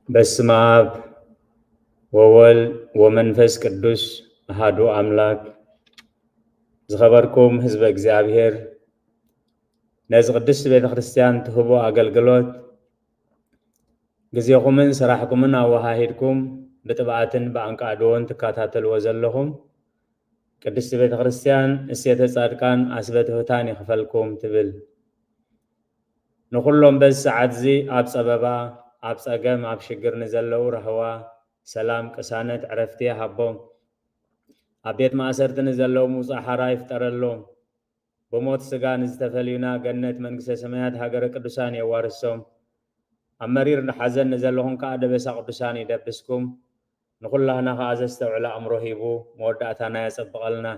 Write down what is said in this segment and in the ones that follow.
በስመ አብ ወወልድ ወመንፈስ ቅዱስ አሐዱ አምላክ። ዝኸበርኩም ህዝበ እግዚአብሔር ነዚ ቅድስት ቤተ ክርስቲያን ትህቦ አገልግሎት ጊዜኹምን ስራሕኩምን አወሃሂድኩም ብጥብዓትን ብኣንቃዕድዎን ትከታተልዎ ዘለኹም ቅድስት ቤተ ክርስቲያን እሴተ ጻድቃን ኣስበ ትሑታን ይኽፈልኩም ትብል። ንኹሎም በዚ ሰዓት እዚ ኣብ ፀበባ ኣብ ፀገም ኣብ ሽግር ንዘለዉ ረህዋ ሰላም ቅሳነት ዕረፍቲ ሃቦም ኣብ ቤት ማእሰርቲ ንዘለዉ ምውፃእ ሓራ ይፍጠረሎም ብሞት ስጋ ንዝተፈልዩና ገነት መንግስተ ሰማያት ሃገረ ቅዱሳን የዋርሶም ኣብ መሪር ንሓዘን ንዘለኹም ከዓ ደበሳ ቅዱሳን ይደብስኩም ንኹላህና ከዓ ዘስተውዕለ ኣእምሮ ሂቡ መወዳእታና የፀብቐልና።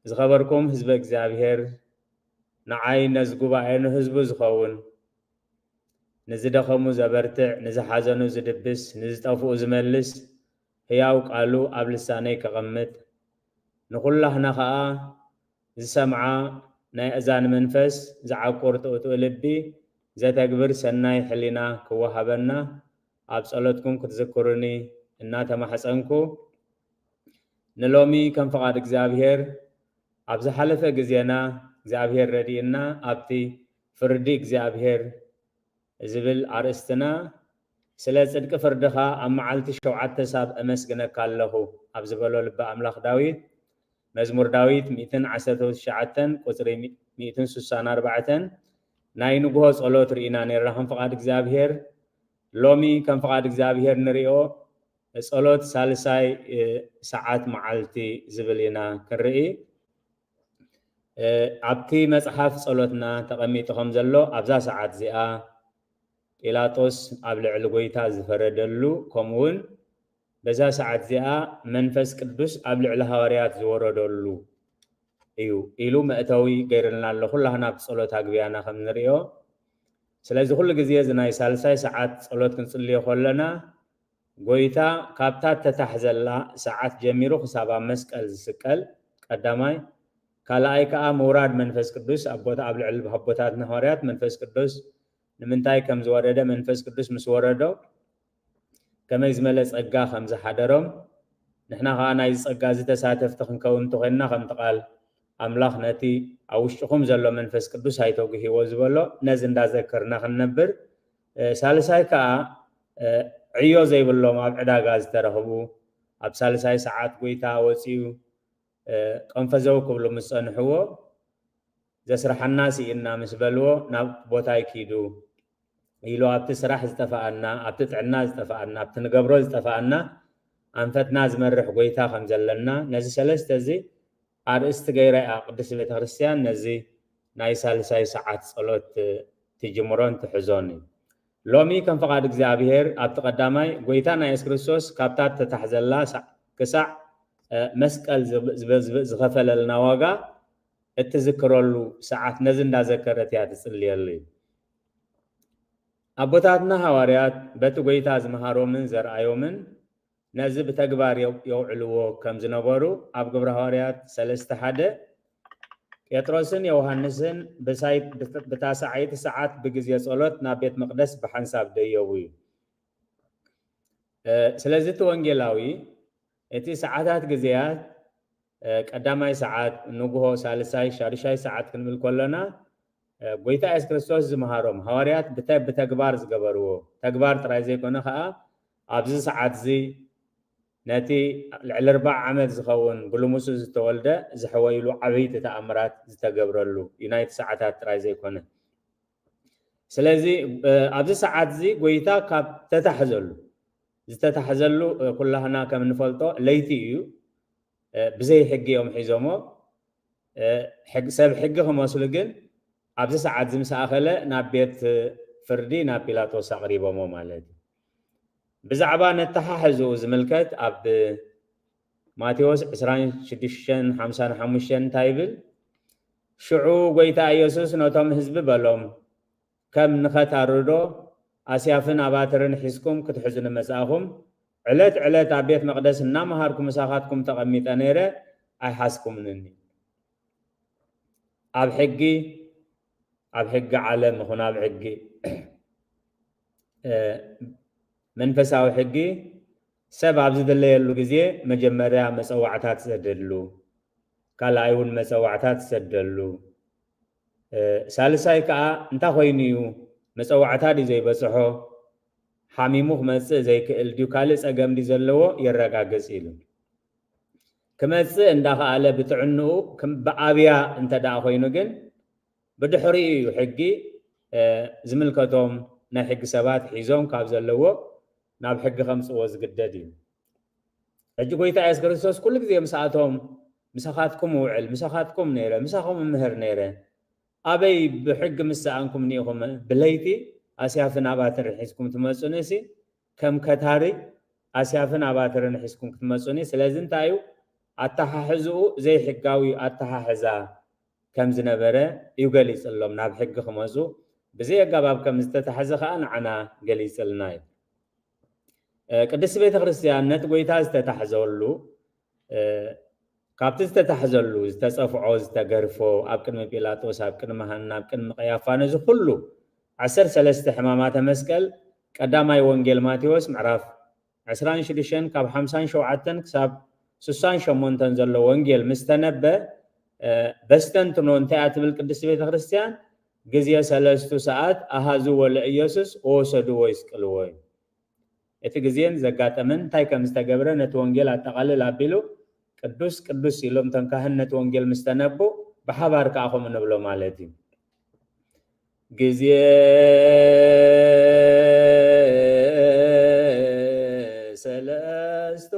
ዝኸበርኩም ህዝበ እግዚአብሔር ንዓይ ነዚ ጉባኤ ንህዝቡ ዝኸውን ንዝደኸሙ ዘበርትዕ ንዝሓዘኑ ዝድብስ ንዝጠፍኡ ዝመልስ ህያው ቃሉ ኣብ ልሳነይ ከቐምጥ ንኹላህና ከዓ ዝሰምዓ ናይ እዛን መንፈስ ዝዓቁር ጥቕጥቕ ልቢ ዘተግብር ሰናይ ሕሊና ክወሃበና ኣብ ጸሎትኩም ክትዝክሩኒ እናተማሕፀንኩ ንሎሚ ከም ፈቃድ እግዚአብሔር ኣብ ዝሓለፈ ግዜና እግዚአብሔር ረዲእና ኣብቲ ፍርዲ እግዚአብሔር ዝብል ኣርእስትና ስለ ፅድቂ ፍርድኻ ኣብ መዓልቲ 7 ሳብ ኣመስግነካ ኣለኹ ኣብ ዝበሎ ልበ ኣምላኽ ዳዊት መዝሙር ዳዊት 119 ቁፅሪ 164 ናይ ንጉሆ ጸሎት ርኢና ነርና ከም ፈቃድ እግዚአብሔር። ሎሚ ከም ፈቃድ እግዚአብሔር ንሪኦ ጸሎት ሳልሳይ ሰዓት መዓልቲ ዝብል ኢና ክንርኢ። ኣብቲ መጽሓፍ ጸሎትና ተቐሚጡ ከም ዘሎ ኣብዛ ሰዓት እዚኣ ጲላጦስ ኣብ ልዕሊ ጎይታ ዝፈረደሉ ከምኡውን በዛ ሰዓት እዚኣ መንፈስ ቅዱስ ኣብ ልዕሊ ሃዋርያት ዝወረደሉ እዩ ኢሉ መእተዊ ገይርልና ኣሎ ኩላህና ብጸሎት ኣግቢያና ከም ንሪኦ። ስለዚ ኩሉ ግዜ እዚ ናይ ሳልሳይ ሰዓት ጸሎት ክንጽልዮ ከለና ጎይታ ካብታ ተታሕዘላ ሰዓት ጀሚሩ ክሳብ ኣብ መስቀል ዝስቀል ቀዳማይ ካልኣይ ከዓ ምውራድ መንፈስ ቅዱስ ኣብ ልዕሊ ኣቦታትና ሃዋርያት መንፈስ ቅዱስ ንምንታይ ከም ዝወረደ መንፈስ ቅዱስ ምስ ወረዶ ከመይ ዝመለ ፀጋ ከም ዝሓደሮም ንሕና ከዓ ናይ ፀጋ ዝተሳተፍቲ ክንከውን ተኮይንና ከምቲ ቃል ኣምላኽ ነቲ ኣብ ውሽጥኩም ዘሎ መንፈስ ቅዱስ ኣይተጉሂቦ ዝበሎ ነዚ እንዳዘከርና ክንነብር። ሳልሳይ ከዓ ዕዮ ዘይብሎም ኣብ ዕዳጋ ዝተረኽቡ ኣብ ሳልሳይ ሰዓት ጎይታ ወፂኡ ቀንፈዘው ክብሉ ምስ ፀንሕዎ ዘስራሐና ሲኢና ምስ በልዎ ናብ ቦታ ይኪዱ ኢሉ ኣብቲ ስራሕ ዝጠፋኣና ኣብቲ ጥዕና ዝጠፋኣና ኣብቲ ንገብሮ ዝጠፋኣና ኣንፈትና ዝመርሕ ጎይታ ከም ዘለና ነዚ ሰለስተ እዚ ኣርእስቲ ገይራ ቅድስት ቤተ ክርስቲያን ነዚ ናይ ሳልሳይ ሰዓት ጸሎት ትጅምሮን ትሕዞን እዩ። ሎሚ ከም ፈቃድ እግዚአብሔር ኣብቲ ቀዳማይ ጎይታ ናይ ኢየሱስ ክርስቶስ ካብታ ተታሕዘላ ክሳዕ መስቀል ዝኸፈለልና ዋጋ እትዝክረሉ ሰዓት ነዚ እንዳዘከረት እያ ትጽልየሉ እዩ። ኣቦታትና ሃዋርያት በቲ ጎይታ ዝመሃሮምን ዘርኣዮምን ነዚ ብተግባር የውዕልዎ ከም ዝነበሩ ኣብ ግብረ ሃዋርያት 3:1 ጴጥሮስን ዮሃንስን ብታሰዓይቲ ሰዓት ብግዜ ጸሎት ናብ ቤት መቅደስ ብሓንሳብ ደየቡ እዩ። ስለዚ እቲ ወንጌላዊ እቲ ሰዓታት ግዜያት ቀዳማይ ሰዓት ንጉሆ ሳልሳይ ሻድሻይ ሰዓት ክንብል ከለና ጎይታ ኢየሱስ ክርስቶስ ዝመሃሮም ሃዋርያት ብተግባር ዝገበርዎ ተግባር ጥራይ ዘይኮነ ከዓ ኣብዚ ሰዓት እዚ ነቲ ልዕሊ 40 ዓመት ዝኸውን ብልሙሱ ዝተወልደ ዝሕወይሉ ዓበይቲ ተኣምራት ዝተገብረሉ እዩ ናይቲ ሰዓታት ጥራይ ዘይኮነ። ስለዚ ኣብዚ ሰዓት እዚ ጎይታ ካብ ዝተታሕዘሉ ኩላህና ከም ንፈልጦ ለይቲ እዩ ብዘይ ሕጊ እዮም ሒዞሞ ሰብ ሕጊ ክመስሉ ግን ኣብዚ ሰዓት ዝምስኣኸለ ናብ ቤት ፍርዲ ናብ ጲላጦስ ኣቕሪቦሞ ማለት እዩ። ብዛዕባ ነተሓሕዙ ዝምልከት ኣብ ማቴዎስ 26:55 እንታይ ይብል? ሽዑ ጎይታ ኢየሱስ ነቶም ህዝቢ በሎም ከም ንኸታርዶ ኣስያፍን ኣባትርን ሒዝኩም ክትሕዙ ንመጻእኹም ዕለት ዕለት ኣብ ቤት መቅደስ እናመሃርኩም ምሳኻትኩም ተቐሚጠ ነይረ ኣይሓስኩምንኒ። ኣብ ሕጊ ዓለም ይኹን ኣብ ሕጊ መንፈሳዊ ሕጊ ሰብ ኣብ ዝደለየሉ ግዜ መጀመርያ መፀዋዕታት ዘደሉ ካልኣይ እውን መፀዋዕታት ዘደሉ ሳልሳይ ከዓ እንታይ ኮይኑ እዩ መፀዋዕታት እዩ ዘይበፅሖ ሓሚሙ ክመፅእ ዘይክእል ድዩ ካልእ ፀገም ድዩ ዘለዎ የረጋግፅ ኢሉ ክመፅእ እንዳኸኣለ ብጥዕንኡ ብኣብያ እንተደኣ ኮይኑ ግን ብድሕሪኡ እዩ ሕጊ ዝምልከቶም ናይ ሕጊ ሰባት ሒዞም ካብ ዘለዎ ናብ ሕጊ ከምፅዎ ዝግደድ እዩ ሕጂ ጎይታ ኢየሱስ ክርስቶስ ኩሉ ግዜ ምስኣቶም ምሳኻትኩም ውዕል ምሳኻትኩም ነይረ ምሳኹም ምህር ነይረ ኣበይ ብሕጊ ምስኣንኩም ኒኢኹም ብለይቲ ኣስያፍን ኣባትርን ሒዝኩም ትመፁኒ ሲ ከም ከታሪ ኣስያፍን ኣባትርን ሒዝኩም ክትመፁኒ ስለዚ እንታይ እዩ ኣተሓሕዝኡ ዘይሕጋዊ ኣተሓሕዛ ከም ዝነበረ ይገሊፅሎም ናብ ሕጊ ክመፁ ብዘይ ኣገባብ ከም ዝተተሓዘ ከዓ ንዓና ገሊፅልና እዩ ቅድስቲ ቤተ ክርስቲያን ነቲ ጎይታ ዝተታሕዘሉ ካብቲ ዝተታሕዘሉ ዝተፀፍዖ ዝተገርፎ ኣብ ቅድሚ ጲላጦስ ኣብ ቅድሚ ሃና ኣብ ቅድሚ ቀያፋ ነዚ ኩሉ 13 ሕማማተ መስቀል ቀዳማይ ወንጌል ማቴዎስ ምዕራፍ 26 ካብ 57 ክሳብ 68 ዘሎ ወንጌል ምስ ተነበ በስተንትኖ እንታይ እያ ትብል ቅድስቲ ቤተ ክርስቲያን ግዜ 3 ሰዓት ኣሃዝዎ ለኢየሱስ ወሰድዎ ይስቅልዎ እዩ እቲ ግዜን ዘጋጠመን እንታይ ከም ዝተገብረ ነቲ ወንጌል ኣጠቃልል ኣቢሉ ቅዱስ ቅዱስ ኢሎም ተንካህን ነቲ ወንጌል ምስ ተነቡ ብሓባር ከዓ ከምኡ ንብሎ ማለት እዩ ግዜ ሰለስቱ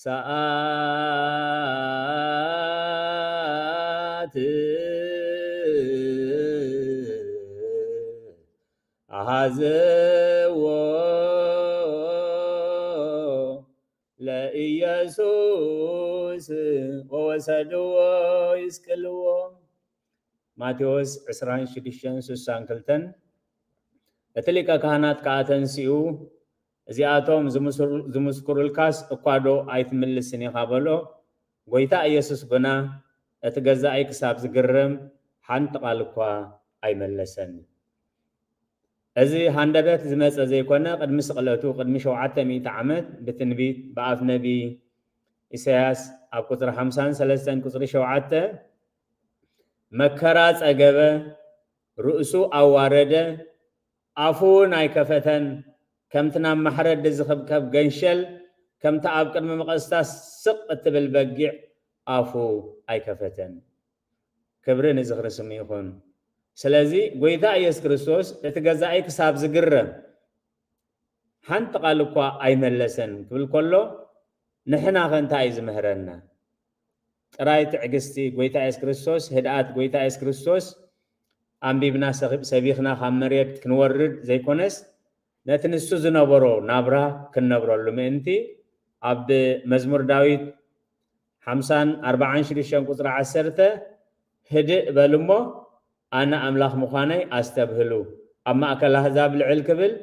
ሰዓት ኣሃዝዎ ለኢየሱስ ወወሰድዎ ይስቅልዎ ማቴዎስ 26:62 እቲ ሊቀ ካህናት ከዓ ተንሲኡ እዚኣቶም ዝምስክሩልካስ እኳዶ ኣይትምልስን ኢኻ በሎ ጎይታ ኢየሱስ ግና እቲ ገዛኢ ክሳብ ዝግረም ሓንቲ ቃል እኳ ኣይመለሰን እዚ ሃንደበት ዝመፀ ዘይኮነ ቅድሚ ስቕለቱ ቅድሚ 700 ዓመት ብትንቢት በኣፍ ነቢ ኢሳያስ ኣብ ቁፅሪ 53 ቁፅሪ 7 መከራ ፀገበ ርእሱ ኣዋረደ ኣፉ ናይ ከፈተን ከምቲ ናብ ማሕረድ ዝኽብከብ ገንሸል ከምቲ ኣብ ቅድሚ መቐስታት ስቕ እትብል በጊዕ ኣፉ ኣይከፈተን ክብሪ ንዝኽሪ ስሙ ይኹን ስለዚ ጎይታ ኢየሱስ ክርስቶስ እቲ ገዛኢ ክሳብ ዝግረም ሓንቲ ቃል እኳ ኣይመለሰን ክብል ከሎ ንሕና ኸ እንታይ እዩ ዝምህረና ጥራይ ትዕግስቲ ጎይታ ኢየሱስ ክርስቶስ ህድኣት ጎይታ ኢየሱስ ክርስቶስ ኣንቢብና ሰቢኽና ካብ መሬት ክንወርድ ዘይኮነስ ነቲ ንሱ ዝነበሮ ናብራ ክንነብረሉ ምእንቲ ኣብ መዝሙር ዳዊት 46 ቁፅሪ 10 ህድእ በል እሞ ኣነ ኣምላኽ ምዃነይ ኣስተብህሉ ኣብ ማእከል ኣሕዛብ ልዕል ክብል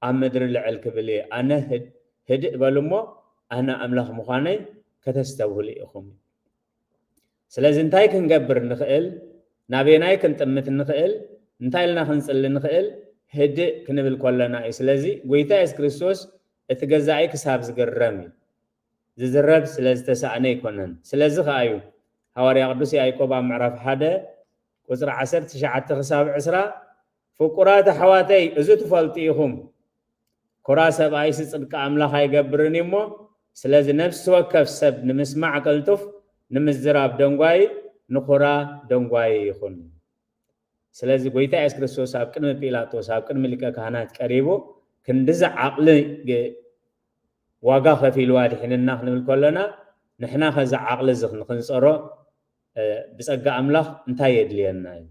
ኣብ ምድሪ ልዕል ክብል እየ ኣነ ህድእ በል እሞ ኣነ ኣምላኽ ምዃነይ ከተስተብህሉ ኢኹም ስለዚ እንታይ ክንገብር ንኽእል ናበናይ ክንጥምት ንኽእል እንታይ ኢልና ክንፅሊ ንኽእል ህድእ ክንብል ከለና እዩ ስለዚ ጎይታ ኢየሱስ ክርስቶስ እቲ ገዛኢ ክሳብ ዝገረም እዩ ዝዝረብ ስለ ዝተሳእነ ይኮነን ስለዚ ከዓ እዩ ሃዋርያ ቅዱስ ያዕቆብ ኣብ ምዕራፍ 1 ቁፅሪ 19 ክሳብ 20 ፍቁራት ኣሕዋተይ እዚ ትፈልጡ ኢኹም ኩራ ሰብኣይሲ ፅድቂ ኣምላኽ ኣይገብርን እሞ ስለዚ ነፍሲ ወከፍ ሰብ ንምስማዕ ቅልጡፍ ንምዝራብ ደንጓይ ንኩራ ደንጓይ ይኹን ስለዚ ጎይታ ኢየሱስ ክርስቶስ ኣብ ቅድሚ ጲላጦስ ኣብ ቅድሚ ሊቀ ካህናት ቀሪቡ ክንዲዚ ዓቕሊ ዋጋ ከፊልዋ ድሕንና ክንብል ከለና ንሕና ከዚ ዓቕሊ እዚ ንክንፀሮ ብፀጋ ኣምላኽ እንታይ የድልየና እዩ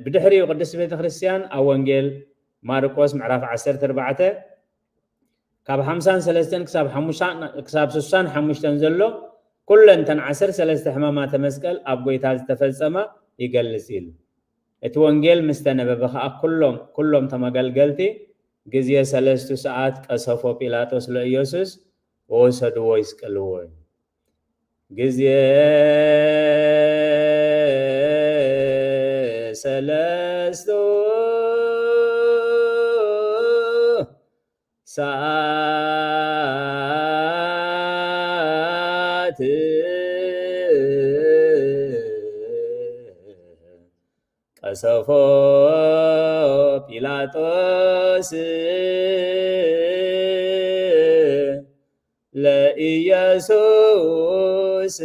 ብድሕሪኡ ቅድስቲ ቤተ ክርስቲያን ኣብ ወንጌል ማርቆስ ምዕራፍ 14 ካብ 53 ክሳብ 65 ዘሎ ኩለንተን 13 ሕማማተ መስቀል ኣብ ጎይታ ዝተፈፀመ ይገልጽ ኢሉ እቲ ወንጌል ምስ ተነበበ ከዓ ኩሎም ተመገልገልቲ ግዜ 3 ሰዓት ቀሰፎ ጲላጦስ ለኢየሱስ ወሰድዎ ይስቅልዎ ግዜ ሰለስቱ ሰዓት ቀሰፎ ጲላጦስ ለኢየሱስ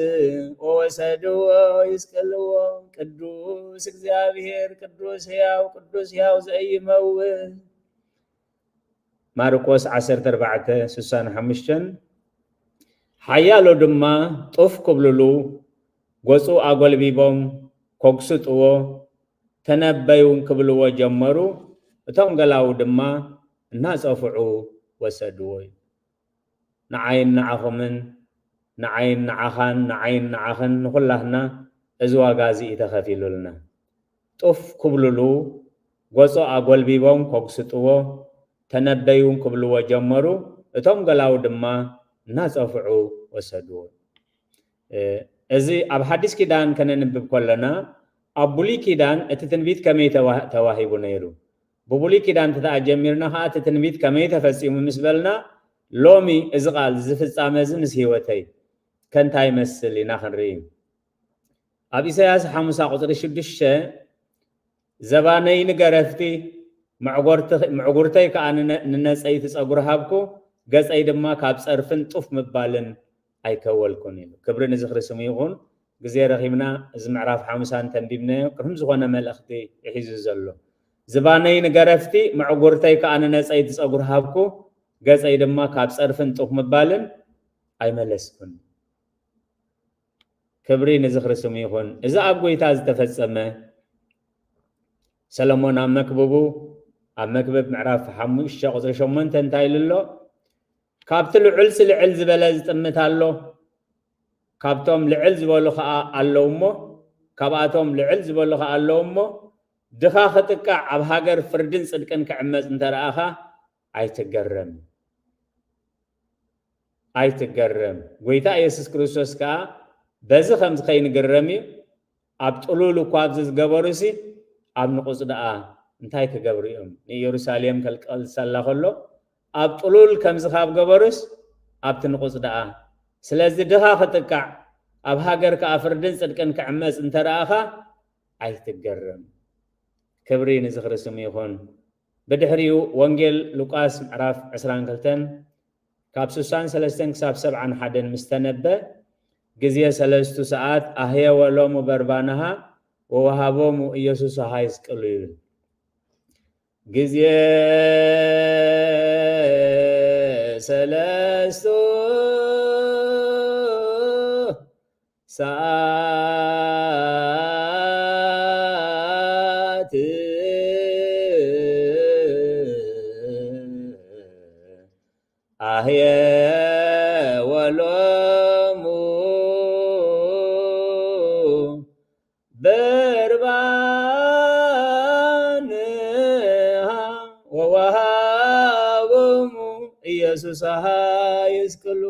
ወሰድዎ ይስቅልዎ ቅዱስ እግዚአብሔር ቅዱስ ሕያው ዘኢይመውት ማርቆስ 14:65 ሓያሎ ድማ ጡፍ ክብልሉ ጎፁ ኣጎልቢቦም ኮግስጥዎ ተነበዩን ክብልዎ ጀመሩ እቶም ገላው ድማ እናፀፍዑ ወሰድዎ ንዓይን ንዓኹምን ንዓይን ንዓኻን ንዓይን ንዓኽን ንኹላህና እዚ ዋጋ እዚ ተኸፊሉልና ጡፍ ክብልሉ ጎፁ ኣጎልቢቦም ኮግስጥዎ ተነበዩን ክብልዎ ጀመሩ እቶም ገላው ድማ እናፀፍዑ ወሰድዎ እዚ ኣብ ሓዲስ ኪዳን ከነንብብ ከለና ኣብ ብሉይ ኪዳን እቲ ትንቢት ከመይ ተዋሂቡ ነይሩ ብብሉይ ኪዳን ተጀሚርና ከዓ እቲ ትንቢት ከመይ ተፈፂሙ ምስ በልና ሎሚ እዚ ቃል ዝፍፃመ እዚ ምስ ሂወተይ ከንታይ ይመስል ኢና ክንርኢ ኣብ ኢሳያስ 5:6 ዘባነይ ንገረፍቲ ምዕጉርተይ ከዓ ንነፀይቲ ፀጉሪ ሃብኩ ገፀይ ድማ ካብ ፀርፍን ጡፍ ምባልን ኣይከወልኩን ኢሉ ክብሪ ንዝኽሪ ስሙ ይኹን ግዜ ረኺብና እዚ ምዕራፍ 50 ተንቢብናዮ ቅድም ዝኾነ መልእኽቲ ይሒዙ ዘሎ ዝባነይ ንገረፍቲ ምዕጉርተይ ከዓ ንነፀይቲ ፀጉሪ ሃብኩ ገፀይ ድማ ካብ ፀርፍን ጡፍ ምባልን ኣይመለስኩን ክብሪ ንዝኽሪ ስሙ ይኹን እዚ ኣብ ጎይታ ዝተፈፀመ ሰለሞን ኣብ መክብቡ ኣብ መክብብ ምዕራፍ 5:8 እንታይ ኢሉሎ ካብቲ ልዑል ስልዕል ዝበለ ዝጥምት ኣሎ ካብቶም ልዕል ዝበሉ ከዓ ኣለዉ እሞ ካብኣቶም ልዕል ዝበሉ ከዓ ኣለዉ እሞ ድኻ ክጥቃዕ ኣብ ሃገር ፍርድን ፅድቅን ክዕመፅ እንተረኣኻ ኣይትገረም ጎይታ ኢየሱስ ክርስቶስ ከዓ በዚ ከምዚ ከይንግረም እዩ ኣብ ጥሉል እኳ ኣብዚ ዝገበሩሲ ኣብ ንቑፅ ደኣ እንታይ ክገብሩ እዮም ንኢየሩሳሌም ከልቀልሰላ ከሎ ኣብ ጥሉል ከምዚ ካብ ገበሩስ ኣብቲ ንቑፅ ደኣ ስለዚ ድኻ ክጥቃዕ ኣብ ሃገር ከዓ ፍርድን ፅድቅን ክዕመፅ እንተረኣኻ ኣይትገረም ክብሪ ንዝኽሪ ስሙ ይኹን ብድሕሪኡ ወንጌል ሉቃስ ምዕራፍ 22 ካብ 63 ክሳብ 71 ምስ ተነበ ግዜ 3 ሰዓት ኣህየወሎሙ በርባናሃ ወወሃቦሙ ኢየሱስ ይስቅሉ ይብል ግዜ 3 ሰዓት ኣህየወሎሙ በርባንሃ ወወሃቦሙ ኢየሱስ ይስቅሉ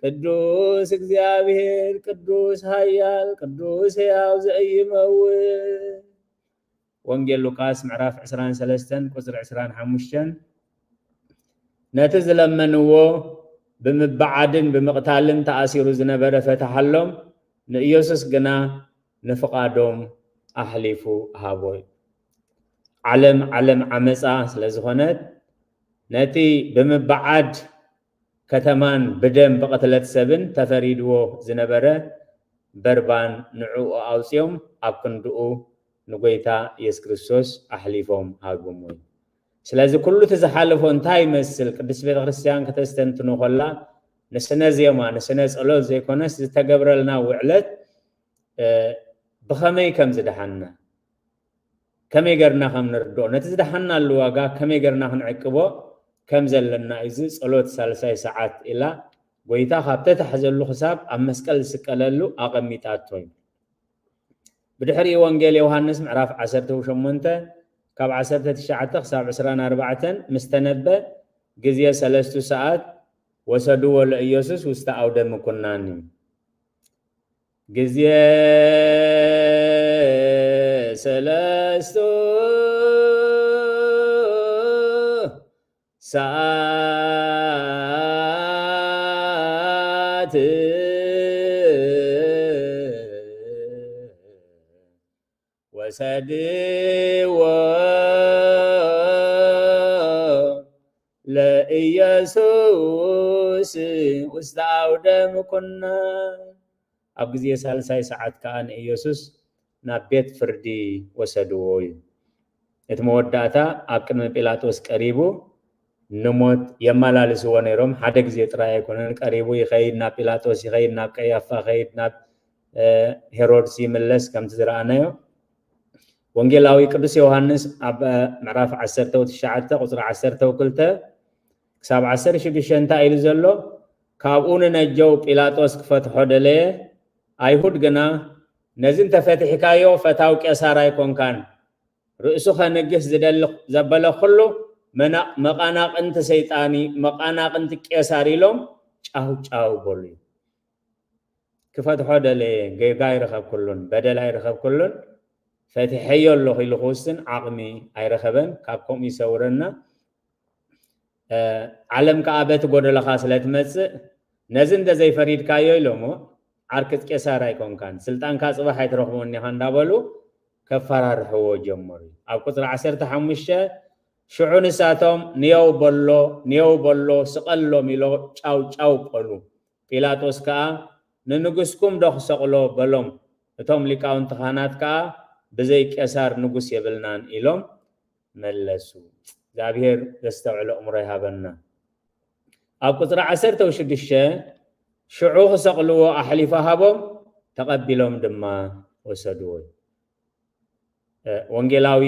ቅዱስ እግዚአብሔር ቅዱስ ኃያል ቅዱስ ሕያው ዘኢይመውት ወንጌል ሉቃስ ምዕራፍ 23 ቁፅሪ 25 ነቲ ዝለመንዎ ብምብዓድን ብምቕታልን ተኣሲሩ ዝነበረ ፈታሓሎም ንኢየሱስ ግና ንፍቓዶም ኣሕሊፉ ሃቦ ዓለም ዓመፃ ስለ ዝኾነት ነቲ ብምብዓድ ከተማን ብደም በቐትለት ሰብን ተፈሪድዎ ዝነበረ በርባን ንዕኡ ኣውፅዮም ኣብ ክንድኡ ንጎይታ ኢየሱስ ክርስቶስ ኣሕሊፎም ሃቦም ስለዚ ኩሉ ተዝሓለፎ እንታይ ይመስል ቅዱስ ቤተ ክርስቲያን ከተስተንትኖ ከላ ንስነ ዜማ ንስነ ጸሎት ዘይኮነስ ዝተገብረልና ውዕለት ብኸመይ ከም ዝደሓና ከመይ ገርና ከም ንርድኦ ነቲ ዝደሓናሉ ዋጋ ከመይ ገርና ክንዕቅቦ ከም ዘለና እዚ ጸሎት 3 ሰዓት ኢላ ጎይታ ካብቲ ተሕዘሉ ክሳብ ኣብ መስቀል ዝስቀለሉ ኣቐሚጣቶ ብድሕሪ ወንጌል ዮሐንስ ምዕራፍ 18 ካብ 19 ክሳብ 24 ምስተነበ ግዜ 3 ሰዓት ወሰድዎ ለኢየሱስ ውስተ ኣውደ ምኩናን ግዜ ሰለስቱ ሰዓት ወሰድዎ ለኢየሱስ ውስተ አውደ ምኩናን ኣብ ግዜ ሳልሳይ ሰዓት ከዓ ንኢየሱስ ናብ ቤት ፍርዲ ወሰድዎ እዩ። እቲ መወዳእታ ኣብ ቅድሚ ጲላጦስ ቀሪቡ ንሞት የመላልስዎ ነይሮም። ሓደ ግዜ ጥራይ ኣይኮነን፣ ቀሪቡ ይኸይድ ናብ ጲላጦስ፣ ይኸይድ ናብ ቀያፋ፣ ይኸይድ ናብ ሄሮድስ ይምለስ ከምቲ ዝረኣናዮ። ወንጌላዊ ቅዱስ ዮሃንስ ኣብ ምዕራፍ 19 ቁፅሪ 12 ክሳብ 16 እንታይ ኢሉ ዘሎ? ካብኡ ንነጀው ጲላጦስ ክፈትሖ ደለየ፣ ኣይሁድ ግና ነዚ እንተፈቲሕካዮ ፈታዊ ቄሳር ኣይኮንካን፣ ርእሱ ኸንግስ ዝደሊ ዘበለ ኩሉ መቃናቅንቲ ሰይጣኒ መቃናቅንቲ ቄሳር ኢሎም ጫው ጫው በሉ። ክፈትሖ ደለየ ጌጋ ይረኸብ ኩሉን በደል ኣይረኸብ ኩሉን ፈቲሐዮ ኣለኹ ኢሉ ክውስን ዓቕሚ ኣይረኸበን። ካብ ከምኡ ይሰውረና። ዓለም ከዓ በቲ ጎደለኻ ስለትመፅእ ነዚ እንተዘይፈሪድካዮ ኢሎሞ ዓርክት ቄሳር ኣይኮንካን፣ ስልጣንካ ፅባሕ ኣይትረኽቦን ኢኻ እንዳበሉ ከፈራርሕዎ ጀመሩ። ኣብ ቁፅሪ 15 ሽዑ ንሳቶም ንየው በሎ ስቐሎም ኢሎ ጫው ጫው በሉ። ጲላጦስ ከዓ ንንጉስኩም ዶ ክሰቕሎ በሎም። እቶም ሊቃውንቲ ካህናት ከዓ ብዘይ ቄሳር ንጉስ የብልናን ኢሎም መለሱ። እግዚአብሔር ዘስተውዕሎ እምሮ ይሃበና። ኣብ ቁፅሪ 16 ሽዑ ክሰቕልዎ ኣሕሊፋ ሃቦም፣ ተቐቢሎም ድማ ወሰድዎ። ወንጌላዊ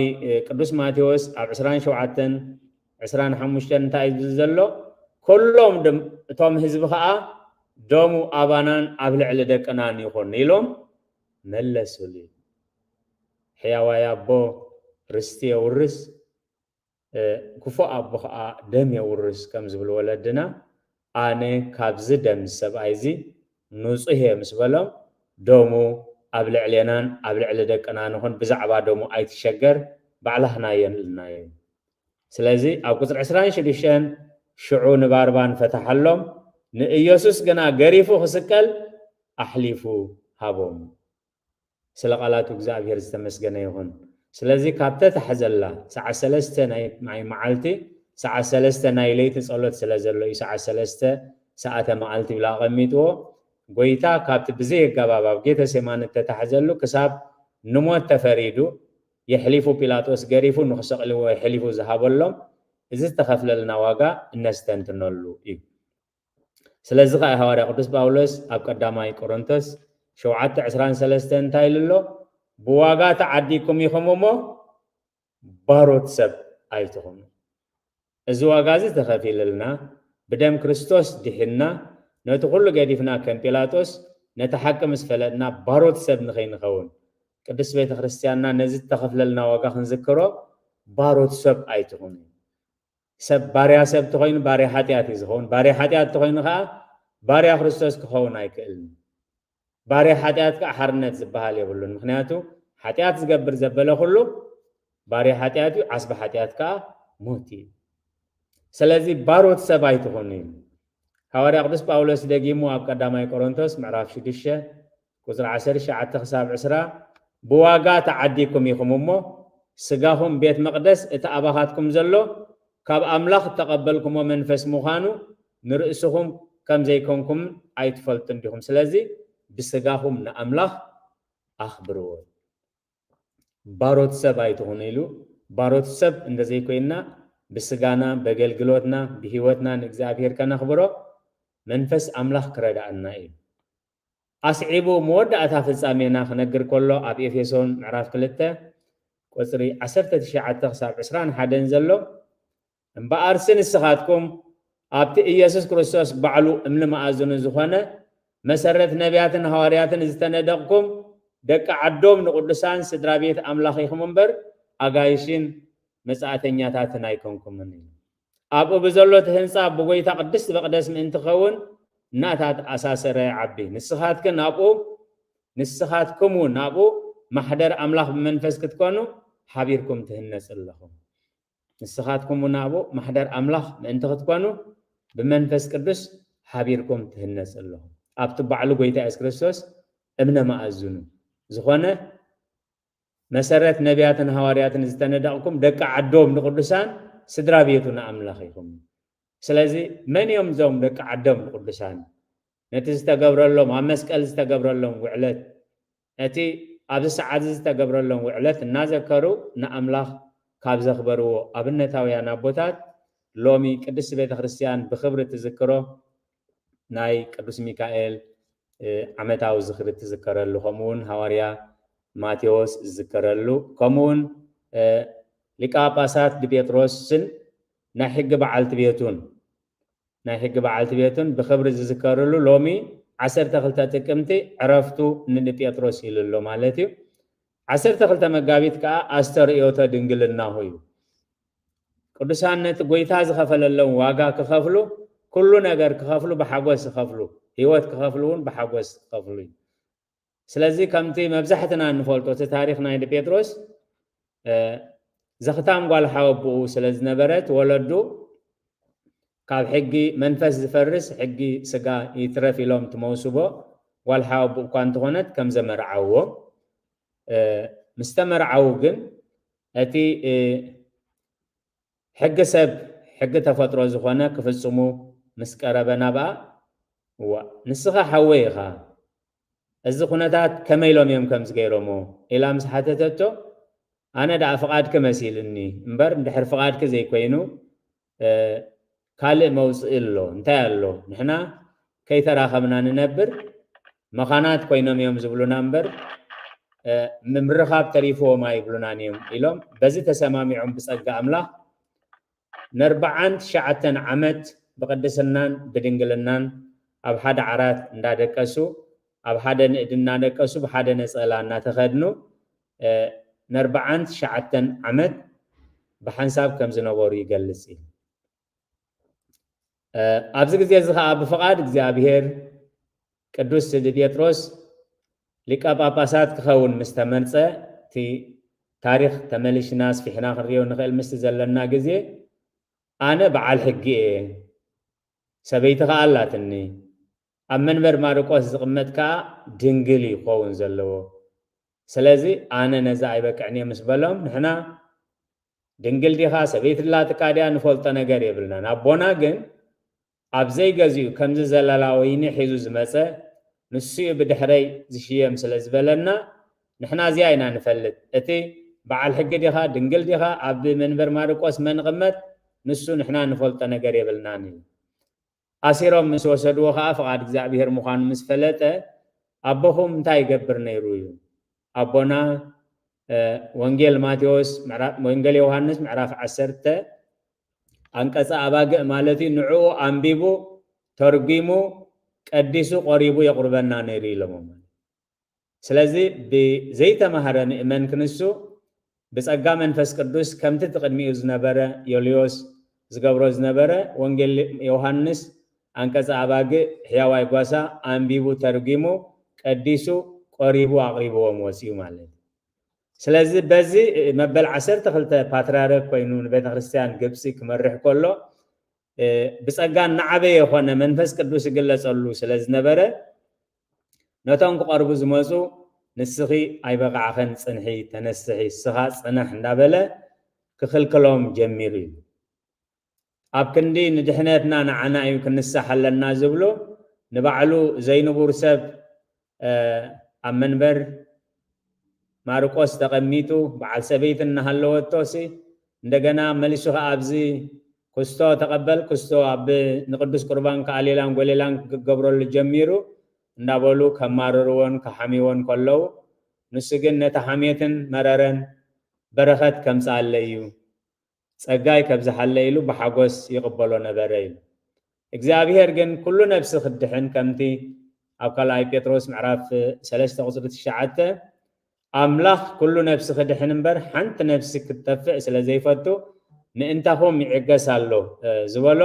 ቅዱስ ማቴዎስ ኣብ 27 25 እንታይ እዩ ዘሎ? ኩሎም እቶም ህዝቢ ከዓ ደሙ ኣባናን ኣብ ልዕሊ ደቅናን ይኹን ኢሎም መለሱሉ። ሕያዋይ ኣቦ ርስቲ የውርስ ክፉእ ኣቦ ከዓ ደም የውርስ ከም ዝብል ወለድና፣ ኣነ ካብዚ ደም ሰብኣይ እዚ ንጹህ እየ ምስ በሎም ደሙ ኣብ ልዕሌናን ኣብ ልዕሊ ደቅናን ይኹን፣ ብዛዕባ ደሙ ኣይትሸገር ባዕላህና የንልናዮ። ስለዚ ኣብ ቁፅሪ 26 ሽዑ ንባርባን ፈታሓሎም፣ ንኢየሱስ ግና ገሪፉ ክስቀል ኣሕሊፉ ሃቦም። ስለ ቃላቱ እግዚአብሔር ዝተመስገነ ይኹን። ስለዚ ካብተ ተሕዘላ ሰዓት 3 ናይ መዓልቲ ሰዓት 3 ናይ ለይቲ ጸሎት ስለ ዘሎ እዩ ሰዓት 3 ሰዓተ መዓልቲ ብላ ቀሚጥዎ ጎይታ ካብቲ ብዘይ ኣገባብ ኣብ ጌተሴማኒ ተታሕዘሉ ክሳብ ንሞት ተፈሪዱ የሕሊፉ ጲላጦስ ገሪፉ ንክሰቕልዎ የሕሊፉ ዝሃበሎም እዚ ዝተኸፍለልና ዋጋ እነስተንትነሉ እዩ። ስለዚ ከዓ ሐዋርያ ቅዱስ ጳውሎስ ኣብ ቀዳማይ ቆሮንቶስ 7:23 እንታይ ኢሉሎ? ብዋጋ ተዓዲኩም ኢኹም እሞ ባሮት ሰብ ኣይትኹኑ። እዚ ዋጋ እዚ ተኸፊልልና ብደም ክርስቶስ ድሕና ነቲ ኩሉ ገዲፍና ከም ጲላጦስ ነቲ ሓቂ ምስ ፈለጥና ባሮት ሰብ ንኸይንኸውን ቅዱስ ቤተ ክርስቲያንና ነዚ ተኸፍለልና ዋጋ ክንዝክሮ ባሮት ሰብ ኣይትኹኑ። ሰብ ባርያ ሰብ ተኾይኑ ባርያ ሓጢኣት እዩ ዝኸውን። ባርያ ሓጢኣት ተኾይኑ ከዓ ባርያ ክርስቶስ ክኸውን ኣይክእልን። ባርያ ሓጢኣት ከዓ ሓርነት ዝበሃል የብሉን። ምክንያቱ ሓጢኣት ዝገብር ዘበለ ኩሉ ባርያ ሓጢኣት እዩ፣ ዓስቢ ሓጢኣት ከዓ ሞት እዩ። ስለዚ ባሮት ሰብ ኣይትኹኑ እዩ። ሐዋርያ ቅዱስ ጳውሎስ ደጊሙ ኣብ ቀዳማይ ቆሮንቶስ ምዕራፍ 6 ቁፅሪ 19 ክሳብ 20 ብዋጋ ተዓዲኩም ኢኹም እሞ ስጋኹም ቤት መቅደስ እቲ ኣባኻትኩም ዘሎ ካብ ኣምላኽ ተቐበልኩሞ መንፈስ ምዃኑ ንርእስኹም ከም ዘይኮንኩም ኣይትፈልጡን ዲኹም። ስለዚ ብስጋኹም ንኣምላኽ ኣኽብርዎ። ባሮት ሰብ ኣይትኹኑ ኢሉ ባሮት ሰብ እንደዘይኮይንና ብስጋና በገልግሎትና ብሂወትና ንእግዚአብሔር ከነኽብሮ መንፈስ ኣምላኽ ክረዳእና እዩ። ኣስዒቡ መወዳእታ ፍጻሜና ክነግር ከሎ ኣብ ኤፌሶን ምዕራፍ 2 ቁፅሪ 19 ክሳብ 21 ዘሎ እምበኣርሲ ንስኻትኩም ኣብቲ ኢየሱስ ክርስቶስ ባዕሉ እምኒ መኣዝኑ ዝኾነ መሰረት ነቢያትን ሐዋርያትን ዝተነደቕኩም ደቂ ዓዶም ንቅዱሳን ስድራ ቤት ኣምላኽ ኢኹም እምበር ኣጋይሽን መጻእተኛታትን ኣይኮንኩምን እዩ። ኣብኡ ብዘሎ እቲ ህንፃ ብጎይታ ቅድስቲ መቅደስ ምእንቲ ኸውን እናታት ኣሳሰረ ዓቢ ንስኻትክሙ ናብኡ محدر أملاخ بمنفس كتكونو حبيركم تهنس اللهم نسخاتكم ونابو محدر أملاخ أنت كتكونو بمنفس قدس حبيركم تهنس اللهم أبتبع له قويتا إسكريستوس ابن ما أزنو زخونة مسرت نبياتنا هوارياتنا زتندقكم دك عدوم نقدسان سدرا بيتنا أملاخيكم سلازي من يوم زوم دك عدوم نقدسان نتي استقبر اللهم عمسكال استقبر اللهم وعلت نتي أبس سعاد استقبر اللهم وعلت نازكرو نأملاخ كابز خبرو أبنتاويا نابوتات لومي قدس بيت خريستيان بخبرة تذكره ناي قدس ميكائيل عمتاو زخر تذكر اللهم هواريا ماتيوس ذكرلو كمون لقاپاسات بيتروسن نحق بعلت بيتون بخبر ذكرلو لومي 12 تقمتي عرفتو ان بيتروس يللو مالتي 12 مغابيت كا استريوتا دنگلنا هوي ቅዱሳነት ጎይታ ዝኸፈለሎም ዋጋ ክኸፍሉ ኩሉ ነገር ክኸፍሉ በሐጎስ ክኸፍሉ ህይወት ክኸፍሉን በሐጎስ ክኸፍሉ ስለዚህ ከምቲ መብዛሕትና እንፈልጦ ታሪክ ናይ ጴጥሮስ ዘኽታም ጓል ሓወቡ ስለዝነበረት ወለዱ ካብ ሕጊ መንፈስ ዝፈርስ ሕጊ ስጋ ይትረፍ ኢሎም ትመውስቦ ጓል ሓወቡ እኳ እንትኾነት ከም ዘመርዓዎ ምስተመርዓው ግን እቲ ሕጊ ሰብ ሕጊ ተፈጥሮ ዝኾነ ክፍጽሙ ምስ ቀረበ ናብኣ ንስኻ ሓወይ ኢኻ እዚ ኩነታት ከመይ ኢሎም እዮም ከም ዝገይሮሞ ኢላ ምስ ሓተተቶ ኣነ ዳ ፍቓድክ መሲልኒ እምበር እንድሕር ፍቓድክ ዘይኮይኑ ካልእ መውፅእ ኣሎ እንታይ ኣሎ ንሕና ከይተራኸብና ንነብር መኻናት ኮይኖም እዮም ዝብሉና እምበር ምምርኻብ ተሪፍዎም ኣይብሉናን እዮም ኢሎም በዚ ተሰማሚዖም ብፀጋ ኣምላኽ ን49 ዓመት ብቅድስናን ብድንግልናን ኣብ ሓደ ዓራት እንዳደቀሱ ኣብ ሓደ ንእድ እናደቀሱ ብሓደ ነፀላ እናተኸድኑ ን49 ዓመት ብሓንሳብ ከም ዝነበሩ ይገልጽ እዩ ኣብዚ ግዜ እዚ ከዓ ብፍቓድ እግዚኣብሔር ቅዱስ ጴጥሮስ ሊቀ ጳጳሳት ክኸውን ምስ ተመርፀ እቲ ታሪክ ተመሊሽና ስፊሕና ክንሪኦ ንኽእል ምስቲ ዘለና ግዜ ኣነ በዓል ሕጊ እየ ሰበይቲ ከዓ ኣላትኒ ኣብ መንበር ማርቆስ ዝቕመጥ ከዓ ድንግል ይኸውን ዘለዎ ስለዚ ኣነ ነዛ ኣይበቅዕን እየ ምስ በሎም ንሕና ድንግል ዲኻ ሰበይቲ ላትካ ድያ ንፈልጦ ነገር የብልናን ኣቦና ግን ኣብ ዘይገዚኡ ከምዚ ዘለላ ወይኒ ሒዙ ዝመፀ ንስኡ ብድሕረይ ዝሽየም ስለ ዝበለና ንሕና እዚኣ ኢና ንፈልጥ እቲ በዓል ሕጊ ዲኻ ድንግል ዲኻ ኣብ መንበር ማርቆስ መንቕመጥ ንሱ ንሕና ንፈልጦ ነገር የብልናን እዩ ኣሲሮም ምስ ወሰድዎ ከዓ ፍቓድ እግዚኣብሔር ምዃኑ ምስ ፈለጠ ኣቦኹም እንታይ ይገብር ነይሩ እዩ ኣቦና ወንጌል ማቴዎስ ወንጌል ዮሃንስ ምዕራፍ 10 አንቀጸ አባግዕ ማለት ንዑ አንቢቡ ተርጉሙ ቀዲሱ ቆሪቡ የቁርበና ነይሩ ኢሎም ስለዚህ በዘይተማሃረ ምእመን ክንሱ በጸጋ መንፈስ ቅዱስ ከምቲ ተቀድሚኡ ዝነበረ ዮልዮስ ዝገብሮ ዝነበረ ወንጌል ዮሐንስ አንቀጸ አባግዕ ሕያዋይ ጓሳ አንቢቡ ተርጉሙ ቀዲሱ ቆሪቡ አቅሪቦም ወሲዩ ማለት ስለዚህ በዚህ መበል 12 ፓትርያርክ ኮይኑ ቤተ ክርስቲያን ግብጽ ክመርሕ ከሎ ብጸጋ ንዓበየ የሆነ መንፈስ ቅዱስ ይግለጸሉ ስለዝነበረ ነቶም ክቀርቡ ዝመጹ ንስኺ ኣይበቃዕኸን ጽንሒ ተነስሒ ስኻ ጽናሕ እንዳበለ ክኽልክሎም ጀሚሩ ኣብ ክንዲ ንድሕነትና ንዓና እዩ ክንሳሐለና ዝብሎ ንባዕሉ ዘይንቡር ሰብ ኣብ መንበር ማርቆስ ተቀሚጡ በዓል ሰበይት እናሃለወቶሲ እንደገና መልሱ ኣብዚ ኩስቶ ተቀበል ኩስቶ ኣብ ንቅዱስ ቁርባን ከአሌላን ጎሌላን ክገብረሉ ጀሚሩ እንዳበሉ ከማረሩዎን ከሐሚዎን ከለው ንሱ ግን ነታ ሐሜትን መረረን በረኸት ከምፃለ እዩ ጸጋይ ከብዝሓለ ኢሉ ብሓጎስ ይቅበሎ ነበረ እዩ እግዚአብሔር ግን ኩሉ ነፍሲ ክድሕን ከምቲ ኣብ ካልኣይ ጴጥሮስ ምዕራፍ 3 ቁጽሪ 9 ኣምላኽ ኩሉ ነፍሲ ክድሕን እምበር ሓንቲ ነፍሲ ክትጠፍእ ስለ ዘይፈቱ ምእንታኹም ይዕገስ ኣሎ ዝበሎ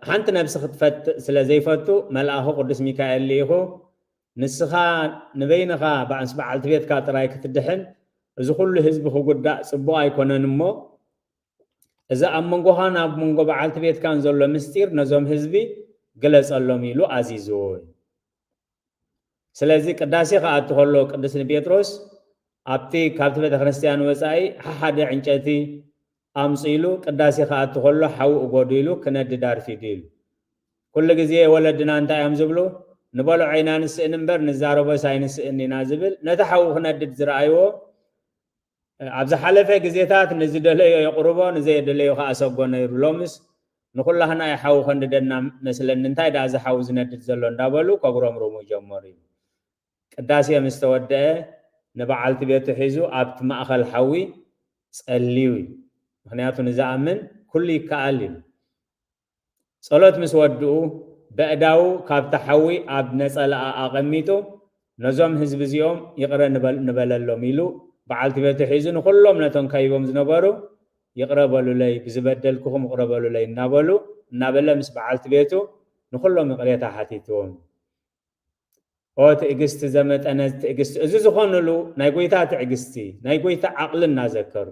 ሓንቲ ነፍሲ ክትፈትእ ስለ ዘይፈቱ መልአኹ ቅዱስ ሚካኤል ልኢኹ نسخا نبينخا بعنس بعلت بيت كاتراي كتدحن إذا كل حزب خقدا صبوا يكونن مو إذا أمنجوها ناب منجو بعلت بيت كان زلوا مستير نزوم حزبي جلس الله ميلو عزيزوي سلازي قداسي خاطر هلو قدس بيتروس أبتي كابت بيت خريستيان وساي حدا عنشتي أمسيلو قداسي خاطر هلو حو أقوديلو كند دار في ديل كل جزية ولدنا أنت أمزبلو نبالو عينان السئنبر نزارو بس عين السئني نازبل نتحو كند زرعيو عبز حلفة جزيتات نزيد له يقربون نزيد له خاصقون يرلومس نقول لهنا يحاو خندنا مثلا ننتهي داز حاوز ندد زلون دابلو كبرم رومو جمري قداسي مستودع نبعلت بيت حيزو أبت مأخل حوي سأليوي مخنياتو نزامن كل كالين صلاة مسودو بأداو كابت حوي أب نسأل أغميتو نظام حزب زيوم يقرأ نبللو ميلو بعلت بيت حيزو كلهم نتون كايبهم زنبارو يقربوا لي بزبدلكم يقربوا لي نابلة مس بعلت بيتو نخلهم يقريتا حتيتهم او تأجست زمت أنا تأجست إذا زخونلو نايقويتا تأجستي نايقويتا عقلنا ذكر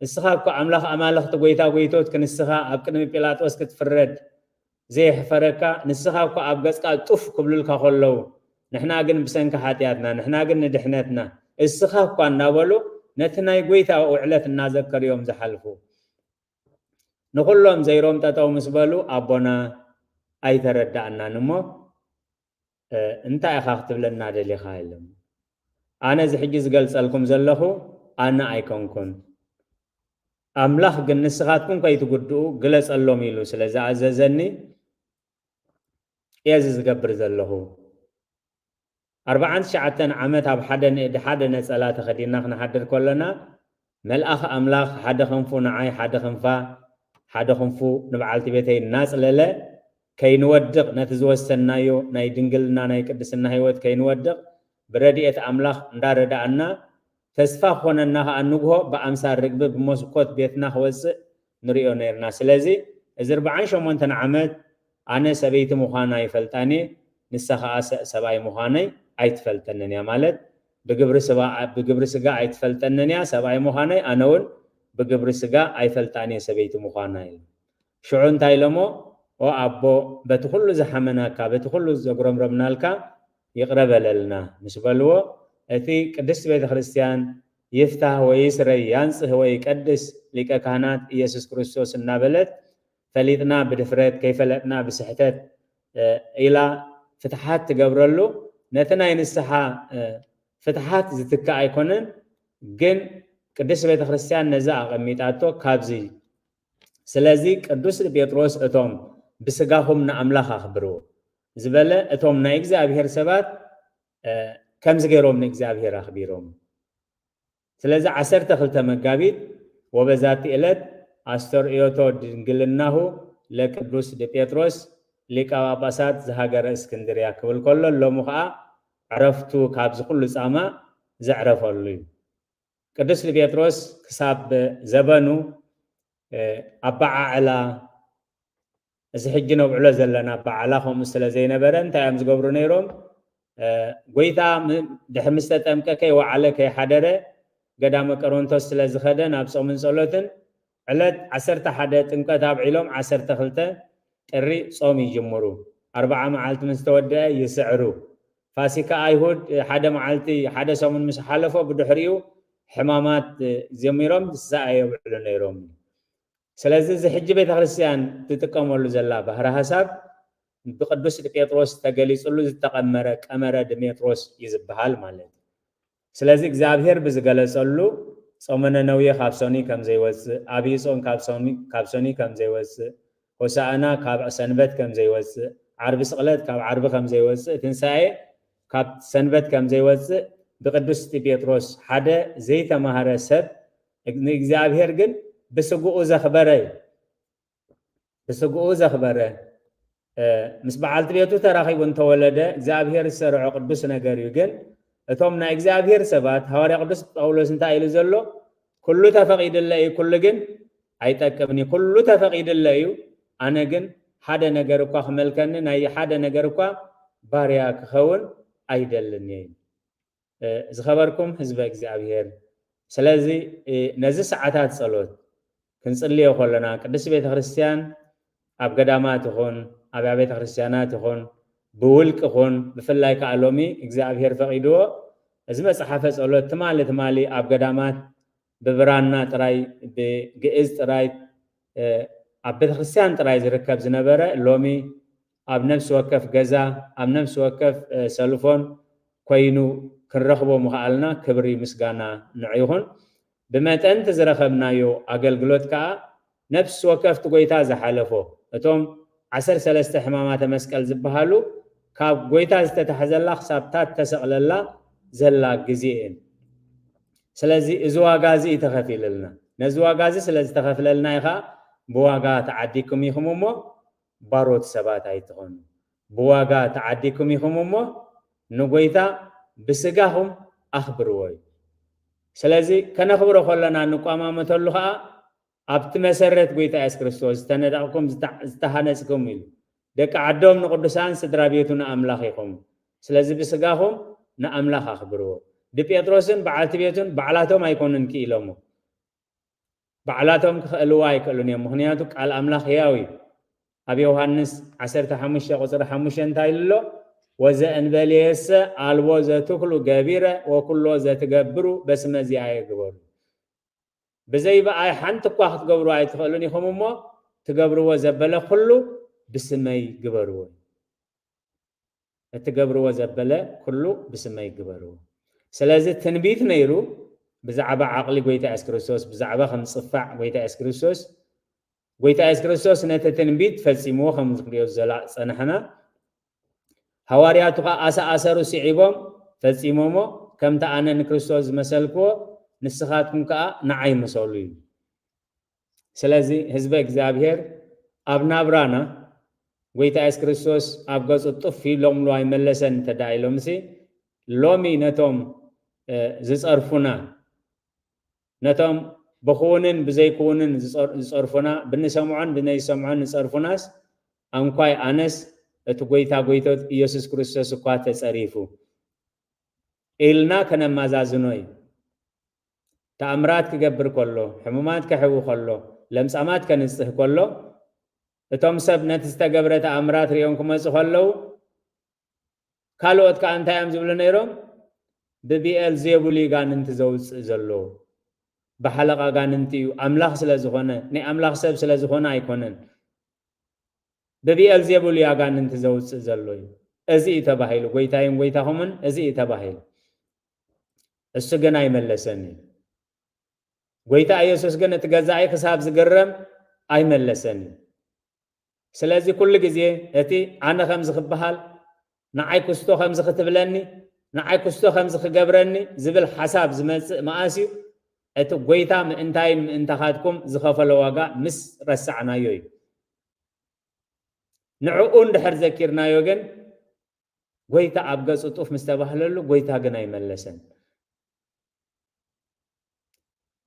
السخاء كأملاخ أمالخ تقويتا قويتوت كان السخاء أبكنا بيلات واسكت فرد زي حفركا نسخاء كأبقس كأطف قبللك خلو نحنا قن بسنك حاتياتنا نحنا قن ندحنتنا السخاء كأن ناولو نتناي قويتا وعلت النازكر يوم زحلفو نقولهم زي روم تاتو مسبالو أبونا أي تردعنا نمو انت اخاختب لنا دلي خايلم انا زي حجز قلص لكم زلخو انا ايكونكم املاح جنسخاتكم كي تقدو قلص اللهم يلو سلازا عززني يازز قبر زلخو 4 شعتن عمت اب حدا نسألات خدينا خنا حدر كلنا ملأخ املاح حدا خنفو نعاي حدا خنفا حدا خنفو نبعالتي بيتي الناس للا كي نودق نتزوستنايو ناي دنجلنا ناي قدسنا هيوت كي نودق برديت املاح ندار دعنا تسفا خوننا انغو بامسار ركب بمسكوت بيتنا خوص نريو نيرنا سلازي ازر 48 عمت انا سبيت مخانا يفلطاني نسخا سباي مخاني ايتفلطنن يا مالت بغبر سغا ايتفلطنن يا سباي مخاني انون بغبر سغا ايفلطاني سبيت مخاني شعون تايلمو او ابو بتخلو زحمناكا بتخلو زغرم ربنالكا يقرب لنا مسبلو اتي قدس بيت كريستيان يفتح ويسري يانصح ويقدس ليك كهنات يسوع كريستوس نابلت فليتنا بدفرت كيف لتنا بسحتت الى فتحات تقبرلو نتنا ينسحا فتحات زتكا ايكونن جن قدس بيت كريستيان نزا قميطاتو كابزي سلازي قدوس بيتروس اتوم بسغاهم ناملاخ اخبرو زبله اتوم نا اغزابير سبات كم زغيروم نغزابير اخبيروم سلازي 10 تخلت مغابيت وبذات الات استر ايوتو دنگلناهو لقدوس بيتروس ليقا باسات زهاجر اسكندريا كبل كله لمخا عرفتو كابز كل صاما زعرفلو قدوس بيتروس حساب زبنو أبا علا إذا حجنا وعلا زلنا أبا علاهم مثل زين برن تام زقبرو نيروم قويتا دحمستة أمك كي وعلى كي حدره قدام كرونتوس لزخدن أبصو من صلوتن علت 10 حدا تمك تابع لهم 10 خلته تري صومي جمرو 4 معلت مستودع يسعرو فاسكا أيهود حدا معلتي حدا صومن مش حلفه بدحريو حمامات زميرهم ساعة وعلا نيروم سلازي زي حج بيت كريستيان تتقمولو زلا بحر حساب بقدوس بيتروس تغليصلو زتقمره قمره دميتروس يزبحال ማለት سلازي እግዚአብሔር بزغلصلو ጾመነ ነውየ ካብሶኒ ከም ዘይወስ አብይ ጾም ካብሶኒ ከም ዘይወስ ሆሳዕና ካብ ሰንበት ከም ዘይወስ ዓርብ ስቅለት ካብ ዓርብ ከም ዘይወስ ትንሳኤ ካብ ሰንበት ከም ዘይወስ بقدوس بيتروس ሓደ ዘይተማሃረ ሰብ እግዚአብሔር ግን بسقو زخبره مس بعلت بيتو تراخي وانت ولده እግዚአብሔር سرع قدوس ነገር ይገን እቶምና እግዚአብሔር ሰባት ሐዋርያ ቅዱስ ጳውሎስ እንታይ ኢሉ ዘሎ ኩሉ ተፈቂድለይ ኩሉ ግን አይጠቅምኒ ኩሉ ተፈቂድለይ አነ ግን ሓደ ነገር እኳ ከመልከኒ ናይ ሓደ ነገር እኳ ባሪያ ክኸውን أيدلني زخبركم حزب እግዚአብሔር ስለዚህ ነዚህ ሰዓታት ጸሎት ክንጽልዮ ኮለና ቅዱስ ቤተ ክርስቲያን ኣብ ገዳማት ይኹን ኣብ ቤተ ክርስቲያናት ይኹን ብውልቅ ይኹን ብፍላይ ከኣሎሚ እግዚአብሔር ፈቂድዎ እዚ መጽሓፈ ጸሎት ትማሊ ኣብ ገዳማት ብብራና ጥራይ ብግዕዝ ጥራይ ኣብ ቤተ ክርስቲያን ጥራይ ዝርከብ ዝነበረ ሎሚ ኣብ ነፍሲ ወከፍ ገዛ ኣብ ነፍሲ ወከፍ ሰልፎን ኮይኑ ክንረኽቦ ምኽኣልና ክብሪ ምስጋና ንዕይኹን ብመጠን ተዝረኸብናዮ ኣገልግሎት ከዓ ነፍሲ ወከፍቲ ጎይታ ዝሓለፎ እቶም 13 ሕማማተ መስቀል ዝበሃሉ ካብ ጎይታ ዝተታሕዘላ ክሳብታት ተሰቕለላ ዘላ ግዜ እየን ስለዚ እዚ ዋጋ እዚ ተኸፊልልና ነዚ ዋጋ እዚ ስለ ዝተኸፍለልና ኢኻ ብዋጋ ተዓዲኩም ኢኹም እሞ ባሮት ሰባት ኣይትኾኑ ብዋጋ ተዓዲኩም ኢኹም እሞ ንጎይታ ብስጋኹም ኣኽብርዎ እዩ ስለዚ ከነኽብሮ ከለና ንቋማመተሉ ከዓ ኣብቲ መሰረት ጎይታ ኢየሱስ ክርስቶስ ዝተነደቕኩም ዝተሃነፅኩም ኢሉ ደቂ ዓዶም ንቅዱሳን ስድራ ቤቱ ንኣምላኽ ኢኹም ስለዚ ብስጋኹም ንኣምላኽ ኣኽብርዎ ብጴጥሮስን በዓልቲ ቤቱን በዓላቶም ኣይኮኑን ክኢሎሞ በዓላቶም ክኽእልዋ ኣይክእሉን እዮም ምክንያቱ ቃል ኣምላኽ ሕያው እዩ ኣብ ዮሃንስ 15 ቁፅሪ 5 እንታይ ኢሉ ኣሎ ወዘእንበልየሰ ኣልቦ ዘትክሉ ገቢረ ወኩሎ ዘትገብሩ በስመ ዚአየ ግበሩ ብዘይበኣይ ሓንቲ እኳ ክትገብሩ ኣይትኽእሉን ኢኹም እሞ ትገብርዎ ዘበለ ኩሉ ብስመይ ግበርዎ እትገብርዎ ዘበለ ኩሉ ብስመይ ግበርዎ ስለዚ ትንቢት ነይሩ ብዛዕባ ዓቕሊ ጎይታ ኢየሱስ ክርስቶስ ብዛዕባ ከም ፅፋዕ ጎይታ ኢየሱስ ክርስቶስ ጎይታ ኢየሱስ ክርስቶስ ነቲ ትንቢት ፈፂምዎ ከም ዝክሪኦ ፀናሕና ሐዋርያቱ ኣሰሩ ሲዒቦም ፈፂሞሞ ከምቲ ኣነ ንክርስቶስ ዝመሰልክዎ ንስኻትኩም ከዓ ንዓይ መሰሉ እዩ ስለዚ ህዝበ እግዚአብሔር ኣብ ናብራና ጎይታ ኢየሱስ ክርስቶስ ኣብ ገጹ ጥፍ ኢሎምሉ ኣይመለሰን ተዳኢሎምሲ ሎሚ ነቶም ዝጸርፉና ነቶም ብኹውንን ብዘይክውንን ዝጸርፉና ብንሰምዖን ብነይሰምዖን ዝጸርፉናስ እንኳይ ኣነስ እቲ ጎይታ ጎይቶት ኢየሱስ ክርስቶስ እኳ ተጸሪፉ ኢልና ከነማዛዝኖ እዩ ተኣምራት ክገብር ከሎ ሕሙማት ከሕቡ ከሎ ለምጻማት ከንጽህ ከሎ እቶም ሰብ ነቲ ዝተገብረ ተኣምራት ሪኦም ክመፁ ከለው ካልኦት ከዓ እንታይ እዮም ዝብሉ ነይሮም ብቢኤል ዜቡል ጋንንቲ ዘውፅእ ዘሎ ብሓለቓ ጋንንቲ እዩ ኣምላኽ ስለ ዝኾነ ናይ ኣምላኽ ሰብ ስለ ዝኾነ ኣይኮነን በቢኤል ዜቡል ጋንንቲ ዘውፅእ ዘሎ እዩ እዚ እዩ ተባሂሉ ጎይታይን ጎይታኹምን እዚ እዩ ተባሂሉ እሱ ግን ኣይመለሰን እዩ ጎይታ ኢየሱስ ግን እቲ ገዛኢ ክሳብ ዝገረም ኣይመለሰን እዩ ስለዚ ኩሉ ግዜ እቲ ኣነ ከምዚ ክበሃል ንዓይ ክስቶ ከምዚ ክትብለኒ ንዓይ ክስቶ ከምዚ ክገብረኒ ዝብል ሓሳብ ዝመፅእ መኣስዩ እቲ ጎይታ ምእንታይን ምእንታኻትኩም ዝኸፈለ ዋጋ ምስ ረሳዕናዮ እዩ ንዕኡ እንድሕር ዘኪርናዮ ግን ጎይታ ኣብ ገጹ ጡፍ ምስ ተባህለሉ ጎይታ ግን ኣይመለሰን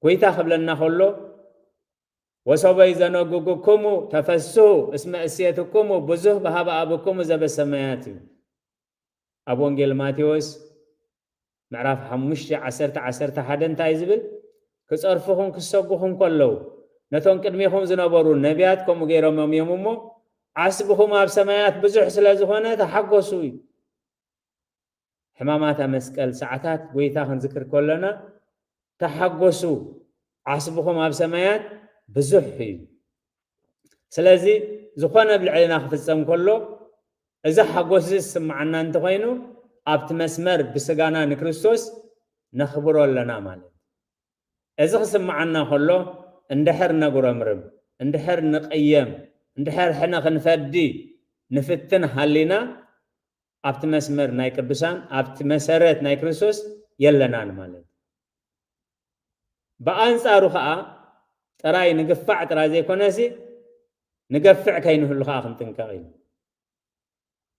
ጎይታ ክብለና ከሎ ወሰበይ ዘነግጉክሙ ተፈስሑ እስመ እሴትክሙ ብዙሕ በሃበ አብክሙ ዘበሰማያት እዩ ኣብ ወንጌል ማቴዎስ ምዕራፍ 5:11 እንታይ ዝብል ክጸርፉኹም ክሰጉኹም ከለው ነቶም ቅድሚኹም ዝነበሩ ነቢያት ከምኡ ገይሮም እዮም እሞ ዓስብኹም ኣብ ሰማያት ብዙሕ ስለ ዝኾነ ተሓጎሱ እዩ ሕማማት መስቀል ሰዓታት ጎይታ ክንዝክር ከለና ተሓጎሱ ዓስብኹም ኣብ ሰማያት ብዙሕ እዩ ስለዚ ዝኾነ ብልዕልና ክፍፀም ከሎ እዚ ሓጎስ ዝስማዓና እንተኮይኑ ኣብቲ መስመር ብስጋና ንክርስቶስ ነኽብሮ ኣለና ማለት እዚ ክስማዓና ከሎ እንድሕር ነጉረምርም እንድሕር ንቅየም እንድሕር ሕነ ክንፈዲ ንፍትን ሃሊና ኣብቲ መስመር ናይ ቅዱሳን ኣብቲ መሰረት ናይ ክርስቶስ የለናን ማለት ብኣንጻሩ ከዓ ጥራይ ንግፋዕ ጥራይ ዘይኮነሲ ንገፍዕ ከይንህሉ ከዓ ክንጥንቀቕ ኢሉ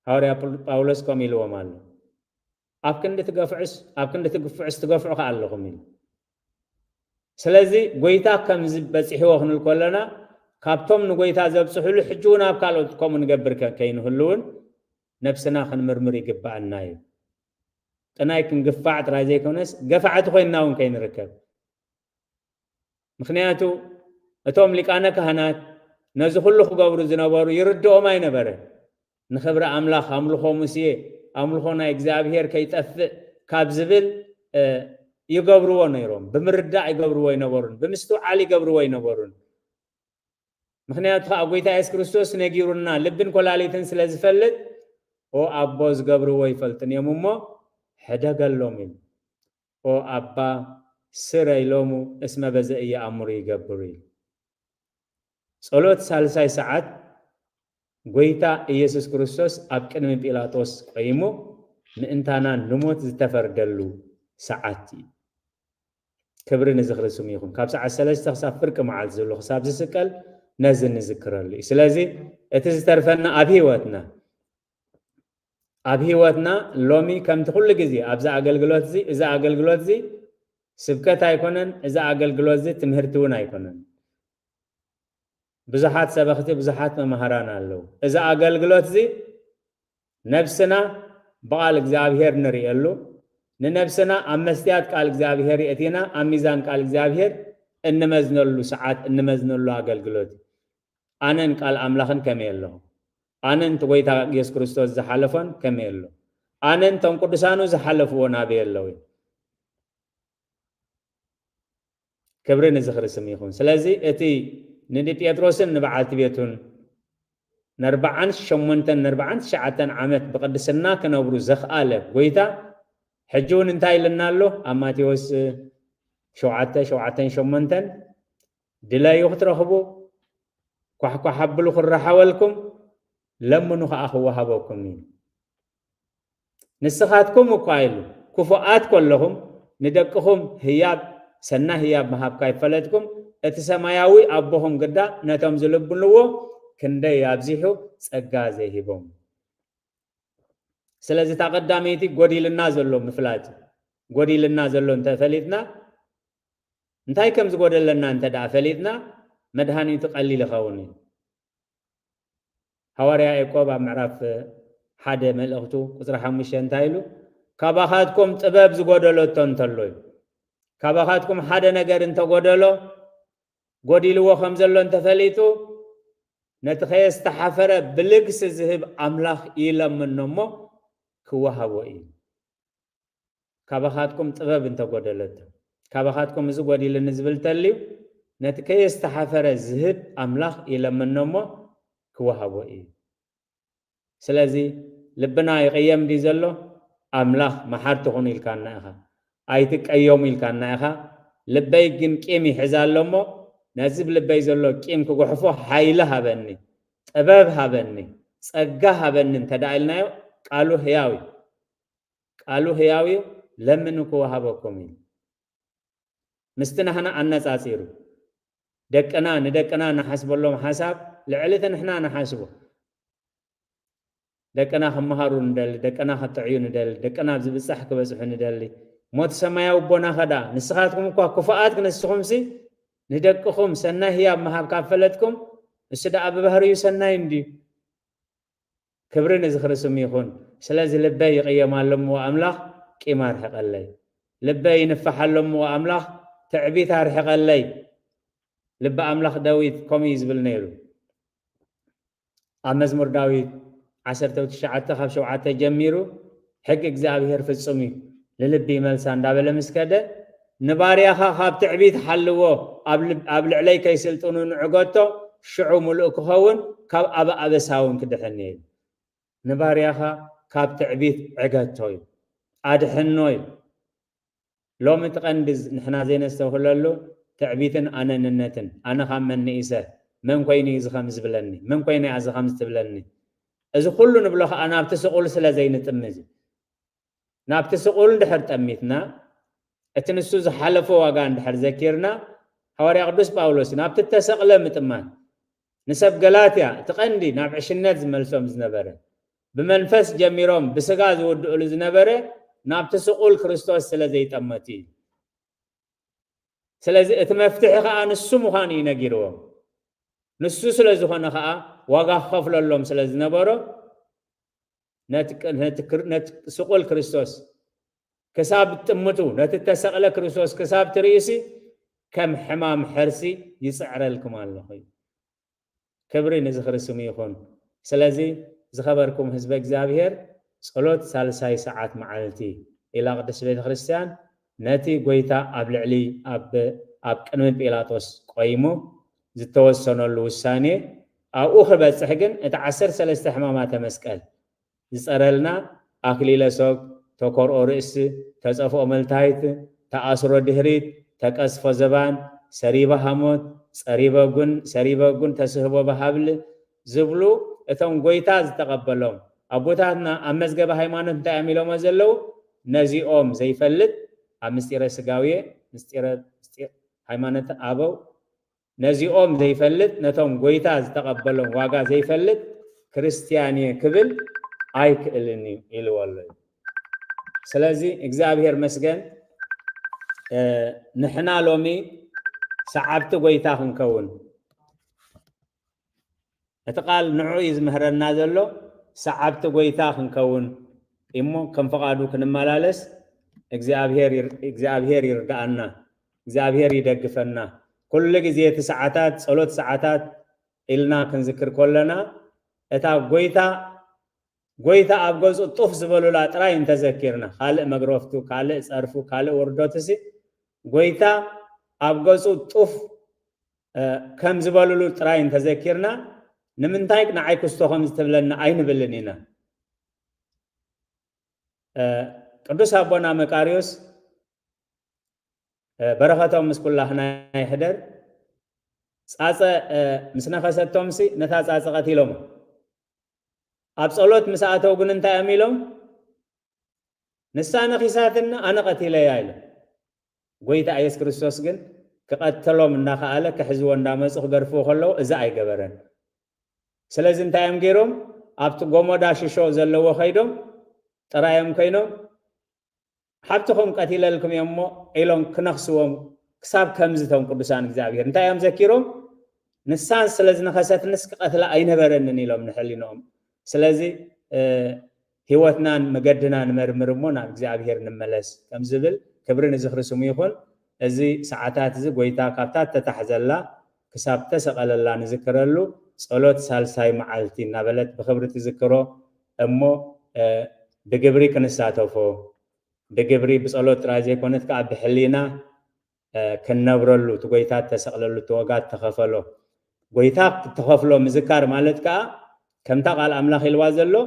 ሐዋርያ ጳውሎስ ከምኡ ኢልዎም ኣሎ ኣብ ክንዲ ትገፍዕስ ኣብ ክንዲ ትግፍዕስ ትገፍዑ ከዓ ኣለኹም ኢሉ ስለዚ ጎይታ ከምዚ በፂሕዎ ክንብል ከለና ካብቶም ንጎይታ ዘብፅሕሉ ሕጂ እውን ኣብ ካልኦት ከምኡ ንገብር ከይንህሉ እውን ነብስና ክንምርምር ይግባአና እዩ ጥናይክን ግፋዕ ጥራይ ዘይኮነስ ገፋዕቲ ኮይንና እውን ከይንርከብ ምክንያቱ እቶም ሊቃነ ካህናት ነዚ ኩሉ ክገብሩ ዝነበሩ ይርድኦም ኣይነበረ ንኽብሪ ኣምላኽ ኣምልኾ ሙሴ ኣምልኾ ናይ እግዚኣብሔር ከይጠፍእ ካብ ዝብል ይገብርዎ ነይሮም ብምርዳእ ይገብርዎ ይነበሩን ብምስትውዓል ይገብርዎ ይነበሩን ምክንያቱ ከዓ ጎይታ ኢየሱስ ክርስቶስ ነጊሩና ልብን ኮላሊትን ስለ ዝፈልጥ ኦ ኣቦ ዝገብርዎ ይፈልጥን እዮም እሞ ሕደገሎም ኢሉ ኦ ኣባ ስረ ኢሎሙ እስመ በዘ እየኣምሩ ይገብሩ ኢሉ ጸሎት ሳልሳይ ሰዓት ጎይታ ኢየሱስ ክርስቶስ ኣብ ቅድሚ ጲላጦስ ቆይሙ ምእንታና ንሞት ዝተፈርደሉ ሰዓት እዩ ክብሪ ንዝኽርስም ይኹን ካብ ሰዓት 3 ክሳብ ፍርቂ መዓልቲ ዘሎ ክሳብ ዝስቀል ነዚ ንዝክረሉ እዩ ስለዚ እቲ ዝተርፈና ኣብ ሂወትና ሎሚ ከምቲ ኩሉ ግዜ ኣብዛ ኣገልግሎት እዚ ስብከት ኣይኮነን እዛ ኣገልግሎት እዚ ትምህርቲ እውን ኣይኮነን ብዙሓት ሰበኽቲ ብዙሓት መምሃራን ኣለው እዛ ኣገልግሎት እዚ ነብስና በቃል እግዚአብሔር ንሪእየሉ ንነብስና ኣብ መስትያት ቃል እግዚአብሔር የእቲና ኣብ ሚዛን ቃል እግዚአብሔር እንመዝነሉ ሰዓት እንመዝነሉ ኣገልግሎት ኣነን ቃል ኣምላኽን ከመይ ኣለኹ ኣነን ጎይታ ኢየሱስ ክርስቶስ ዝሓለፎን ከመይ ኣሎ ኣነን ቶም ቅዱሳኑ ዝሓለፍዎ ናበይ ኣለዉ ክብሪ ንዝኽርስም ይኹን ስለዚ እቲ ንጴጥሮስን ንበዓልቲ ቤቱን ን49 ዓመት ብቅድስና ክነብሩ ዘኽኣለ ጎይታ ሕጂ እውን እንታይ ኢልና ኣሎ ኣብ ማቴዎስ 7:8 ድለዩ ክትረኽቡ ኳሕኳሕ ኣብሉ ክረሓወልኩም ለምኑ ከዓ ክወሃበኩም እዩ ንስኻትኩም እኳ ኢሉ ክፉኣት ከለኹም ንደቅኹም ህያብ ሰና ህያብ መሃብካ ይፈለጥኩም እቲ ሰማያዊ ኣቦኹም ግዳ ነቶም ዝልብንዎ ክንደይ ኣብዚሑ ጸጋ ዘይሂቦም ስለዚ ተቐዳመይቲ ጎዲልና ዘሎ ምፍላጥ ጎዲልና ዘሎ እንተፈሊጥና እንታይ ከም ዝጎደለና እንተዳ ፈሊጥና መድሃኒቱ ቀሊል ይኸውን እዩ ሐዋርያ ያዕቆብ ኣብ ምዕራፍ 1 መልእኽቱ ቁጥሪ 5 እንታይ ኢሉ ካባኻትኩም ጥበብ ዝጎደለቶ እንተሎ እዩ ካባኻትኩም ሓደ ነገር እንተጎደሎ ጎዲልዎ ከም ዘሎ እንተፈሊጡ ነቲ ከየስተሓፈረ ብልግሲ ዝህብ ኣምላኽ ይለምኖ እሞ ክወሃቦ እዩ ካባኻትኩም ጥበብ እንተጎደለቶ ካባኻትኩም እዚ ጎዲልኒ ዝብል ተልዩ ነቲ ከየስተሓፈረ ዝህብ ኣምላኽ ይለምኖ እሞ ክወሃቦ እዩ ስለዚ ልብና ይቅየም ዲ ዘሎ ኣምላኽ መሓርቲ ኹኑ ኢልካና ኢኻ ኣይትቀየሙ ኢልካና ኢኻ ልበይ ግን ቂም ይሕዛ ኣሎ እሞ ነዚ ብልበይ ዘሎ ቂም ክጉሕፎ ሓይሊ ሃበኒ ጥበብ ሃበኒ ጸጋ ሃበኒ እንተዳ ኢልናዮ ቃሉ ህያዊ ለምን ክወሃበኩም እዩ ምስቲ ናህና ኣነጻጺሩ ንደቅና ንሓስበሎም ሓሳብ ልዕሊቲ ንሕና ንሓስቦ ደቅና ክመሃሩ ንደሊ ደቅና ክጥዕዩ ንደሊ ደቅና ብዝብጻሕ ክበጽሑ ንደሊ ሞት ሰማያዊ ቦና ኸዳ ንስኻትኩም እኳ ክፉኣት ክንስኹምሲ ንደቅኹም ሰናይ ህያብ መሃብ ካብ ፈለጥኩም እሱ ደኣ ብባህርዩ ሰናይ እንድዩ ክብሪ ንዝኽርስም ይኹን ስለዚ ልበይ ይቕየማሎምዎ ኣምላኽ ቂማ ርሕቐለይ ልበይ ይንፋሓሎምዎ ኣምላኽ ትዕቢት ኣርሕቐለይ ልቢ ኣምላኽ ዳዊት ከምኡ ዝብል ነይሩ ኣብ መዝሙር ዳዊት 19:7 ጀሚሩ ሕጊ እግዚአብሔር ፍጹም እዩ ልልቢ መልሳ እንዳበለ ምስከደ ንባርያኻ ካብ ትዕቢት ሓልዎ ኣብ ልዕለይ ከይስልጥኑ ንዕገቶ ሽዑ ሙሉእ ክኸውን ካብ ኣበሳውን ክድሕኒ እዩ ንባርያኻ ካብ ትዕቢት ዕገቶ እዩ ኣድሕኖ እዩ ሎሚ ትቐንዲ ንሕና ዘይነስተውህለሉ ትዕቢትን ኣነንነትን ኣነ ካብ መንኢሰ መን ኮይኑ እዩ ዝኸም ዝብለኒ መን ኮይኑ እያ ዝኸም ዝትብለኒ እዚ ኩሉ ንብሎ ከዓ ናብቲ ስቑል ስለ ዘይንጥምዝ ናብቲ ስቑል እንድሕር ጠሚትና እቲ ንሱ ዝሓለፈ ዋጋ እንድሕር ዘኪርና ሐዋርያ ቅዱስ ጳውሎስ ናብቲ ተሰቕለ ምጥማት ንሰብ ገላትያ እቲ ቀንዲ ናብ ዕሽነት ዝመልሶም ዝነበረ ብመንፈስ ጀሚሮም ብስጋ ዝውድእሉ ዝነበረ ናብቲ ስቑል ክርስቶስ ስለ ዘይጠመት እዩ ስለዚ እቲ መፍትሒ ከዓ ንሱ ምዃኑ እዩ ነጊርዎም ንሱ ስለ ዝኾነ ከዓ ዋጋ ክኸፍለሎም ስለ ዝነበሮ ነቲ ስቑል ክርስቶስ كساب تمتو نتتسقل كريستوس كساب تريسي كم حمام حرسي يسعر لكم الله كبري نزخر السمي يخون سلازي زخبركم حزب እግዚአብሔር ጸሎት ሳልሳይ ሰዓት መዓልቲ ኢላ ቅድስት ቤተ ክርስቲያን ነቲ ጎይታ ኣብ ልዕሊ ኣብ ቅድሚ ጲላጦስ ቆይሙ ዝተወሰነሉ ውሳኔ ኣብኡ ክበፅሕ ግን እቲ 13 ሕማማተ መስቀል ዝፀረልና ኣክሊለ ሶግ ተኮርኦ ርእሲ ተፀፍኦ መልታይት ተኣስሮ ድህሪት ተቀስፎ ዘባን ሰሪበ ሃሞት ሰሪበ ጉን ተስህቦ በሃብል ዝብሉ እቶም ጎይታ ዝተቀበሎም ኣቦታትና ኣብ መዝገበ ሃይማኖት እንታይ ኣሚሎም ዘለው ነዚኦም ዘይፈልጥ ኣብ ምስጢረ ስጋውየ ምስጢረ ሃይማኖት ኣበው ነዚኦም ዘይፈልጥ ነቶም ጎይታ ዝተቀበሎም ዋጋ ዘይፈልጥ ክርስቲያን ክብል ኣይክእልኒ ኢልወሎ ስለዚ እግዚአብሔር መስገን ንሕና ሎሚ ሰዓብቲ ጎይታ ክንከውን እትቃል ንዑ ይዝምህረና ዘሎ ሰዓብቲ ጎይታ ክንከውን እሞ ከም ፈቃዱ ክንመላለስ እግዚአብሔር ይርዳአና እግዚአብሔር ይደግፈና ኩሉ ግዜ ሰዓታት ጸሎት ሰዓታት ኢልና ክንዝክር ኮለና እታ ጎይታ ኣብ ገጹ ጡፍ ዝበሉላ ጥራይ እንተዘኪርና ካልእ መግረፍቱ ካልእ ጸርፉ ካልእ ወርዶትሲ ጎይታ ኣብ ገጹ ጡፍ ከም ዝበሉሉ ጥራይ እንተዘኪርና ንምንታይ ንዓይ ክስቶኸም ዝተብለና ኣይንብልን ኢና ቅዱስ ኣቦና መቃርዮስ በረኸቶም ምስ ኩላህና ይሕደር ጻጸ ምስ ነኸሰቶምሲ ነታ ጻጸ ቀቲሎም ኣብ ጸሎት ምስኣተው ግን እንታይ ኣሚሎም ንሳ ነኺሳትና ኣነ ቀቲለያ ኢሎም ጎይታ ኢየሱስ ክርስቶስ ግን ክቀተሎም እናኸኣለ ክሕዝዎ እንዳመፁ ክገርፍዎ ከለዉ እዚ ኣይገበረን ስለዚ እንታይ እዮም ገይሮም ኣብቲ ጎሞዳ ሽሾ ዘለዎ ኸይዶም ጥራዮም ኮይኖም ሓብትኹም ቀቲለልኩም እዮም እሞ ኢሎም ክነኽስዎም ክሳብ ከምዝቶም ቅዱሳን እግዚአብሔር እንታይ እዮም ዘኪሮም ንሳን ስለዚ ነኸሰትንስ ክቐትላ ኣይነበረንን ኢሎም ንሕሊኖም ስለዚ ህይወትናን መገድናን መርምር እሞ ናብ እግዚአብሔር ንመለስ ከም ዝብል ክብሪ ንዝኽርስሙ ይኹን እዚ ሰዓታት እዚ ጎይታ ካብታት ተታሕዘላ ክሳብ ተሰቐለላ ንዝክረሉ ጸሎት ሳልሳይ መዓልቲ እናበለት ብክብሪ ትዝክሮ እሞ ብግብሪ ክንሳተፎ ብግብሪ ብጸሎት ጥራይ ዘይኮነት ከዓ ብሕሊና ክነብረሉ እቲ ጎይታ ተሰቕለሉ ተወጋት ተኸፈሎ ጎይታ ተኸፍሎ ምዝካር ማለት ከዓ ከምታ ቃል ኣምላኽ ኢልዋ ዘሎ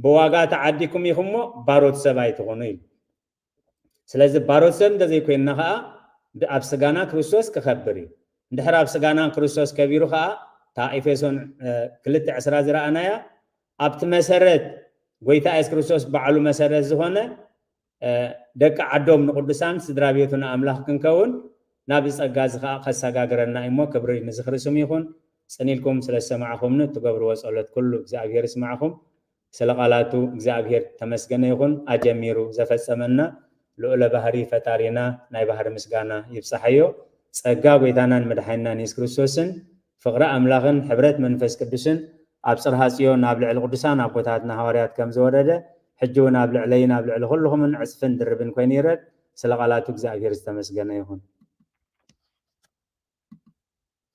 ብዋጋ ተዓዲኩም ኢኹም እሞ ባሮት ሰብ ኣይትኾኑ ኢሉ ስለዚ ባሮት ሰብ እንተዘይኮይንና ከዓ ኣብ ስጋና ክርስቶስ ክኸብር እዩ እንድሕር ኣብ ስጋና ክርስቶስ ከቢሩ ከዓ تا إفسون كلت عسرة زرعنايا أبت مسرت قويتا إس كريستوس بعلو مسرت زهونه دك عدوم نقدسان سدرابيتنا أملاك كنكون نابس أجاز خساجا قرنا إمو كبري نزخر سميخون سنيلكم سلسة معكم نتقبل وسألت كله إجزاء معكم سلقالاتو إجزاء تمسكنا يخون أجميرو زفت سمنا لولا بحري فتارينا ناي بحر مسكانا يبصحيو سأجا قويتانا مدحينا نيس كريستوسن فقراء أملاغن حبرت منفس قدسن أبصر هاسيو نابلع القدسان أبوتاتنا هواريات كم زوردة حجو نابلع لي نابلع لكلهم من عصفن دربن كوينيرت سلقالاتو إجزاء تمسكنا يخون